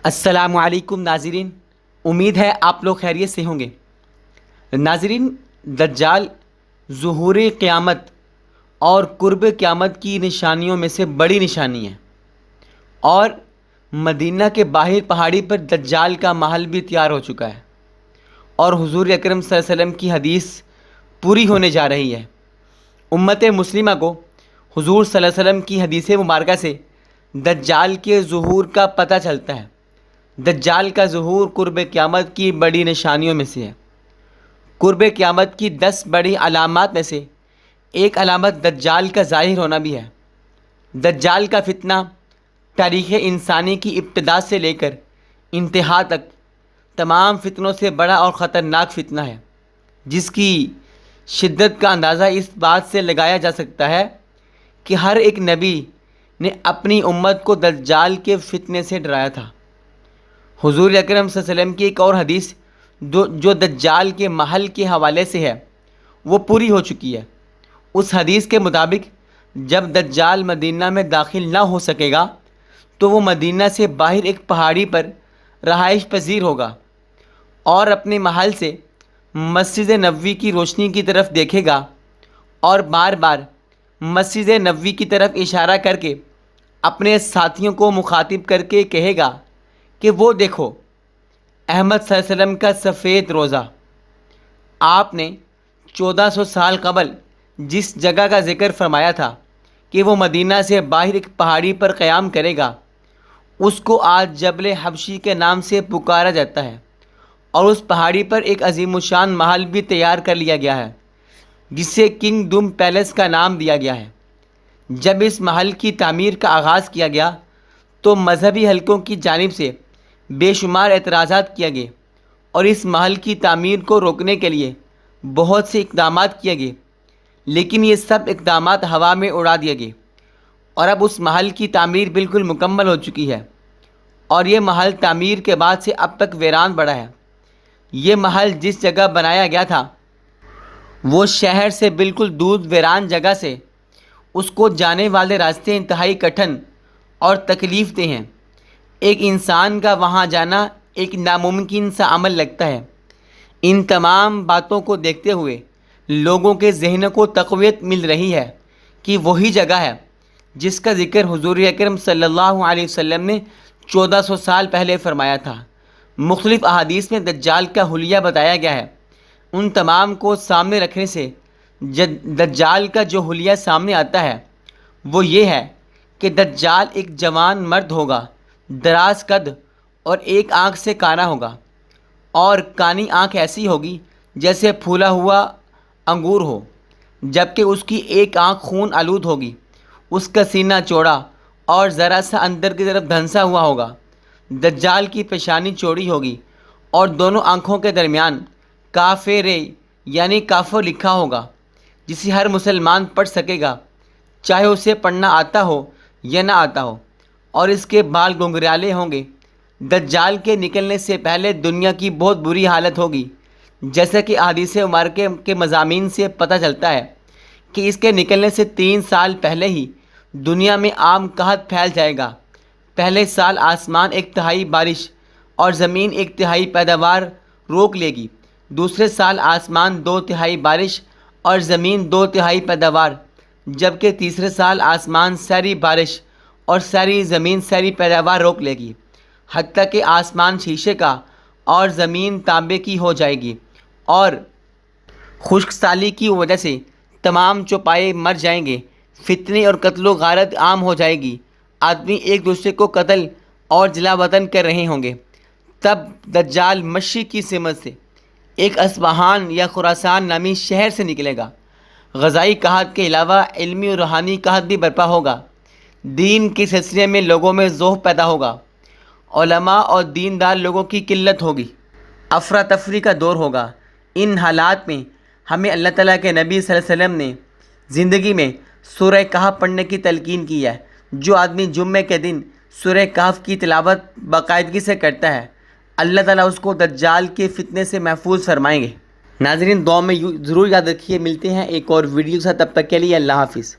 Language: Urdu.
السلام علیکم ناظرین، امید ہے آپ لوگ خیریت سے ہوں گے۔ ناظرین، دجال ظہور قیامت اور قرب قیامت کی نشانیوں میں سے بڑی نشانی ہے، اور مدینہ کے باہر پہاڑی پر دجال کا محل بھی تیار ہو چکا ہے، اور حضور اکرم صلی اللہ علیہ وسلم کی حدیث پوری ہونے جا رہی ہے۔ امت مسلمہ کو حضور صلی اللہ علیہ وسلم کی حدیث مبارکہ سے دجال کے ظہور کا پتہ چلتا ہے۔ دجال کا ظہور قرب قیامت کی بڑی نشانیوں میں سے ہے۔ قرب قیامت کی 10 بڑی علامات میں سے ایک علامت دجال کا ظاہر ہونا بھی ہے۔ دجال کا فتنہ تاریخ انسانی کی ابتدا سے لے کر انتہا تک تمام فتنوں سے بڑا اور خطرناک فتنہ ہے، جس کی شدت کا اندازہ اس بات سے لگایا جا سکتا ہے کہ ہر ایک نبی نے اپنی امت کو دجال کے فتنے سے ڈرایا تھا۔ حضور اکرم صلی اللہ علیہ وسلم کی ایک اور حدیث جو دجال کے محل کے حوالے سے ہے، وہ پوری ہو چکی ہے۔ اس حدیث کے مطابق جب دجال مدینہ میں داخل نہ ہو سکے گا تو وہ مدینہ سے باہر ایک پہاڑی پر رہائش پذیر ہوگا اور اپنے محل سے مسجد نبوی کی روشنی کی طرف دیکھے گا، اور بار بار مسجد نبوی کی طرف اشارہ کر کے اپنے ساتھیوں کو مخاطب کر کے کہے گا کہ وہ دیکھو احمد صلی اللہ علیہ وسلم کا سفید روزہ۔ آپ نے 1400 سال قبل جس جگہ کا ذکر فرمایا تھا کہ وہ مدینہ سے باہر ایک پہاڑی پر قیام کرے گا، اس کو آج جبل حبشی کے نام سے پکارا جاتا ہے، اور اس پہاڑی پر ایک عظیم الشان محل بھی تیار کر لیا گیا ہے، جسے کنگ دوم پیلس کا نام دیا گیا ہے۔ جب اس محل کی تعمیر کا آغاز کیا گیا تو مذہبی حلقوں کی جانب سے بے شمار اعتراضات کیے گئے، اور اس محل کی تعمیر کو روکنے کے لیے بہت سے اقدامات کیے گئے، لیکن یہ سب اقدامات ہوا میں اڑا دیے گئے، اور اب اس محل کی تعمیر بالکل مکمل ہو چکی ہے، اور یہ محل تعمیر کے بعد سے اب تک ویران پڑا ہے۔ یہ محل جس جگہ بنایا گیا تھا وہ شہر سے بالکل دور ویران جگہ سے اس کو جانے والے راستے انتہائی کٹھن اور تکلیف دہ ہیں۔ ایک انسان کا وہاں جانا ایک ناممکن سا عمل لگتا ہے۔ ان تمام باتوں کو دیکھتے ہوئے لوگوں کے ذہنوں کو تقویت مل رہی ہے کہ وہی جگہ ہے جس کا ذکر حضور اکرم صلی اللہ علیہ وسلم نے 1400 سال پہلے فرمایا تھا۔ مختلف احادیث میں دجال کا حلیہ بتایا گیا ہے۔ ان تمام کو سامنے رکھنے سے دجال کا جو حلیہ سامنے آتا ہے وہ یہ ہے کہ دجال ایک جوان مرد ہوگا، دراز قد اور ایک آنکھ سے کانا ہوگا، اور کانی آنکھ ایسی ہوگی جیسے پھولا ہوا انگور ہو، جبکہ اس کی ایک آنکھ خون آلود ہوگی۔ اس کا سینہ چوڑا اور ذرا سا اندر کی طرف دھنسا ہوا ہوگا۔ دجال کی پیشانی چوڑی ہوگی، اور دونوں آنکھوں کے درمیان کافر یعنی کافر لکھا ہوگا، جسے ہر مسلمان پڑھ سکے گا، چاہے اسے پڑھنا آتا ہو یا نہ آتا ہو، اور اس کے بال گھنگریالے ہوں گے۔ دجال کے نکلنے سے پہلے دنیا کی بہت بری حالت ہوگی، جیسا کہ احادیث مبارکہ کے مضامین سے پتہ چلتا ہے کہ اس کے نکلنے سے 3 سال پہلے ہی دنیا میں عام قحط پھیل جائے گا۔ پہلے سال آسمان 1/3 بارش اور زمین 1/3 پیداوار روک لے گی، دوسرے سال آسمان 2/3 بارش اور زمین 2/3 پیداوار، جبکہ تیسرے سال آسمان ساری بارش اور ساری زمین ساری پیداوار روک لے گی، حتیٰ کہ آسمان شیشے کا اور زمین تانبے کی ہو جائے گی، اور خشک سالی کی وجہ سے تمام چوپائے مر جائیں گے، فتنے اور قتل و غارت عام ہو جائے گی، آدمی ایک دوسرے کو قتل اور جلا وطن کر رہے ہوں گے۔ تب دجال مشرق کی سمت سے ایک اصفہان یا خراسان نامی شہر سے نکلے گا۔ غذائی قحط کے علاوہ علمی اور روحانی قحط بھی برپا ہوگا۔ دین کے سلسلے میں لوگوں میں ذوق پیدا ہوگا، علماء اور دیندار لوگوں کی قلت ہوگی، افراتفری کا دور ہوگا۔ ان حالات میں ہمیں اللہ تعالیٰ کے نبی صلی اللہ علیہ وسلم نے زندگی میں سورہ کہف پڑھنے کی تلقین کی ہے۔ جو آدمی جمعے کے دن سورہ کہف کی تلاوت باقاعدگی سے کرتا ہے، اللہ تعالیٰ اس کو دجال کے فتنے سے محفوظ فرمائیں گے۔ ناظرین، دعا میں ضرور یاد رکھیے۔ ملتے ہیں ایک اور ویڈیو کے ساتھ، تب تک کے لیے اللہ حافظ۔